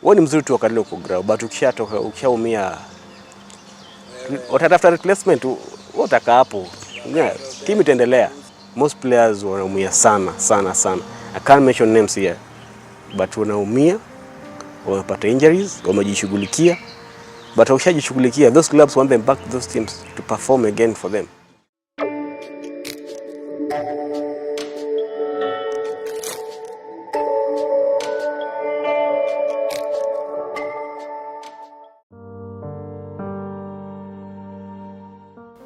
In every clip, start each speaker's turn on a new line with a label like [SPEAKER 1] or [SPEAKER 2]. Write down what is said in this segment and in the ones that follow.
[SPEAKER 1] wewe ni mzuri tu wakati uko ground, but ukishatoka ukishaumia utatafuta replacement, utaka hapo. Yeah, timu itaendelea. Most players wanaumia sana. I can't mention names here, but wanaumia, wamepata injuries, wamejishughulikia. But ukishajishughulikia, those clubs want them back to those teams to perform again for them.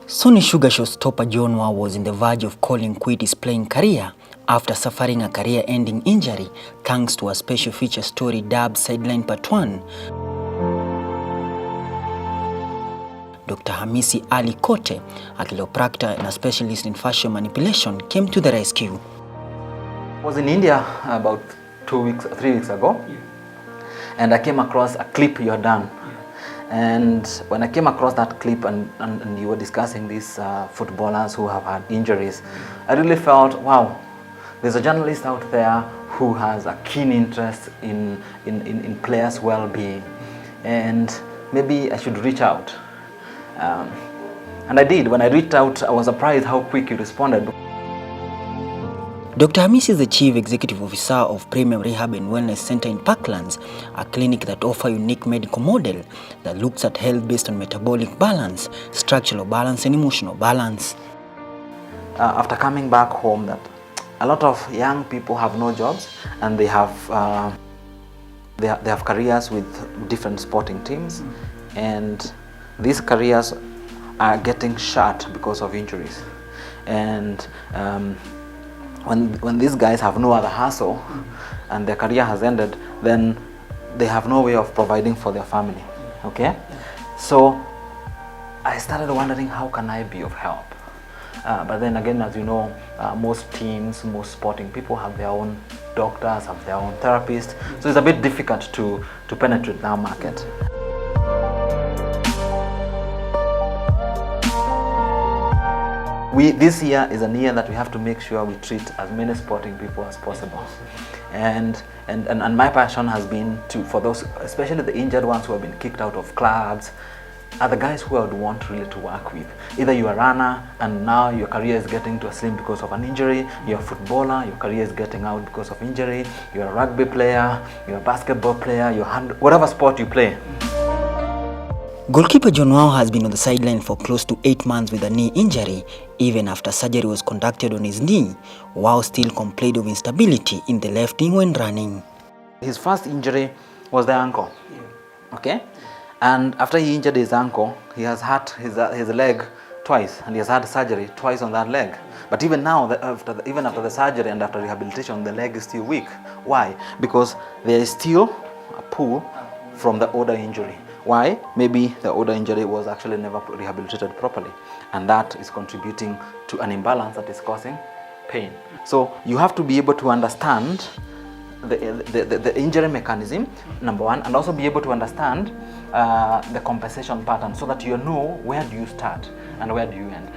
[SPEAKER 2] Sony Sugar showstopper John Wau was in the verge of calling quit his playing career after suffering a career-ending injury thanks to a special feature story dubbed Sideline Part 1. Dr. Hamisi Ali Kote, a chiropractor and a specialist in fascial manipulation, came to the rescue.
[SPEAKER 3] I was in India about 3 weeks ago, and I came across a clip you had done. And when I came across that clip and you were discussing these footballers who have had injuries, I really felt, wow, there's a journalist out there who has a keen interest in players' well-being, and maybe I should reach out. And I did. When I reached out, I was surprised how quick you responded.
[SPEAKER 2] Dr. Hamisi is the Chief Executive Officer of Premium Rehab and Wellness Center in Parklands, a clinic that offers a unique medical model that looks at health based on metabolic balance, structural balance, and emotional balance.
[SPEAKER 3] After coming back home, that a lot of young people have no jobs, and they have careers with different sporting teams, and these careers are getting shut because of injuries. And when these guys have no other hustle and their career has ended, then they have no way of providing for their family. Okay? So I started wondering, how can I be of help? But then again, as you know, most teams, most sporting people have their own doctors, have their own therapists. So it's a bit difficult to penetrate that market. This year is a year that we have to make sure we treat as many sporting people as possible. And my passion has been for those, especially the injured ones who have been kicked out of clubs, are the guys who I would want really to work with. Either you're a runner and now your career is getting to a slim because of an injury, you're a footballer, your career is getting out because of injury, you're a rugby player, you're a basketball player, whatever sport you play.
[SPEAKER 2] Goalkeeper John Wau has been on the sideline for close to 8 months with a knee injury. Even after surgery was conducted on his knee, Wau still complained of instability in the left knee when running.
[SPEAKER 3] His first injury was the ankle, okay? And after he injured his ankle, he has hurt his leg twice, and he has had surgery twice on that leg. But even now, even after the surgery and after rehabilitation, the leg is still weak. Why? Because there is still a pull from the older injury. Why? Maybe the older injury was actually never rehabilitated properly, and that is contributing to an imbalance that is causing pain. So you have to be able to understand the injury mechanism, number one, and also be able to understand the compensation pattern, so that you know where do you start and where do you end.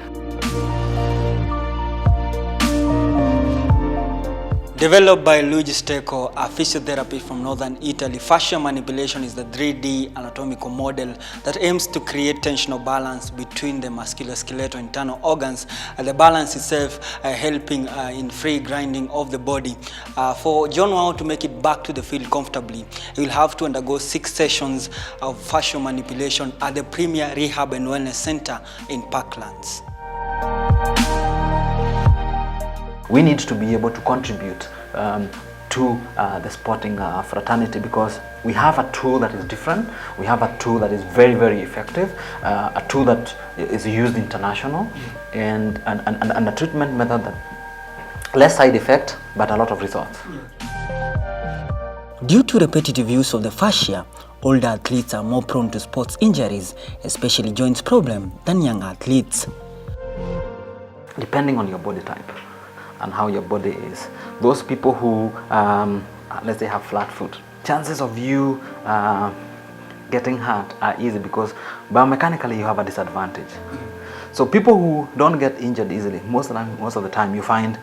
[SPEAKER 4] Developed by Luigi Stecco, a physiotherapy from northern Italy, fascial manipulation is the 3D anatomical model that aims to create tensional balance between the musculoskeletal internal organs and the balance itself helping in free grinding of the body. For John Wau to make it back to the field comfortably, he will have to undergo 6 sessions of fascial manipulation at the Premier Rehab and Wellness Center in Parklands.
[SPEAKER 3] We need to be able to contribute to the sporting fraternity, because we have a tool that is different. We have a tool that is very, very effective, a tool that is used international, and a treatment method that less side effect but a lot of results.
[SPEAKER 2] Due to repetitive use of the fascia, older athletes are more prone to sports injuries, especially joints problem, than young athletes.
[SPEAKER 3] Depending on your body type and how your body is, those people who, let's say, have flat foot, chances of you getting hurt are easy, because biomechanically you have a disadvantage. So people who don't get injured easily, most of the time you find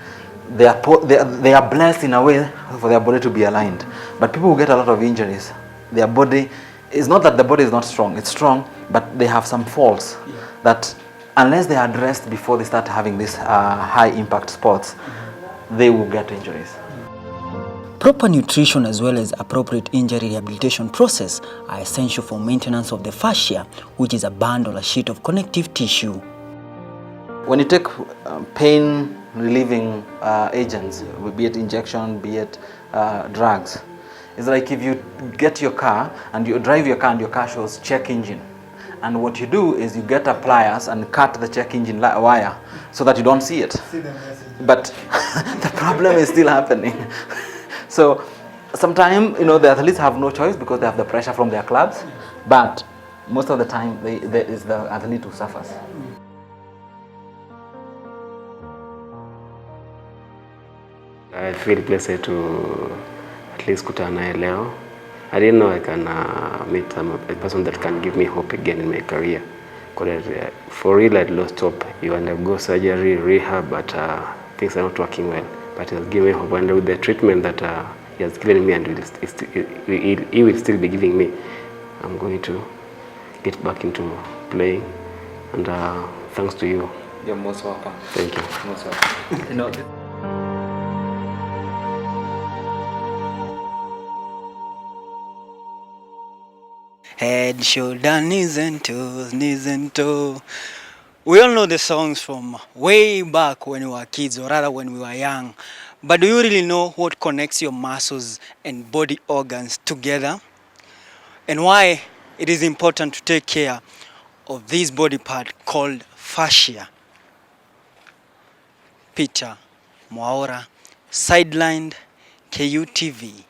[SPEAKER 3] they are blessed in a way for their body to be aligned. But people who get a lot of injuries, their body, it's not that the body is not strong, it's strong, but they have some faults that unless they are addressed before they start having these high impact sports, they will get injuries.
[SPEAKER 2] Proper nutrition as well as appropriate injury rehabilitation process are essential for maintenance of the fascia, which is a band or a sheet of connective tissue.
[SPEAKER 3] When you take pain relieving agents, be it injection, be it drugs, it's like if you get your car and you drive your car and your car shows check engine, and what you do is you get a pliers and cut the check engine wire so that you don't see it. But the problem is still happening. So sometimes, the athletes have no choice because they have the pressure from their clubs, but most of the time it's the athlete who suffers.
[SPEAKER 1] I feel blessed to at least kutana naye leo. I didn't know I can meet a person that can give me hope again in my career. Because for real, I'd lost hope. You undergo surgery, rehab, but things are not working well. But he has given me hope, and with the treatment that he has given me, and he will still be giving me, I'm going to get back into playing. And thanks to you.
[SPEAKER 3] You're most welcome.
[SPEAKER 1] Thank you.
[SPEAKER 3] Most welcome.
[SPEAKER 4] Head, shoulder, knees and toes, knees and toes. We all know the songs from way back when we were kids, or rather when we were young. But do you really know what connects your muscles and body organs together? And why it is important to take care of this body part called fascia? Peter Mwaura, Sidelined, KUTV.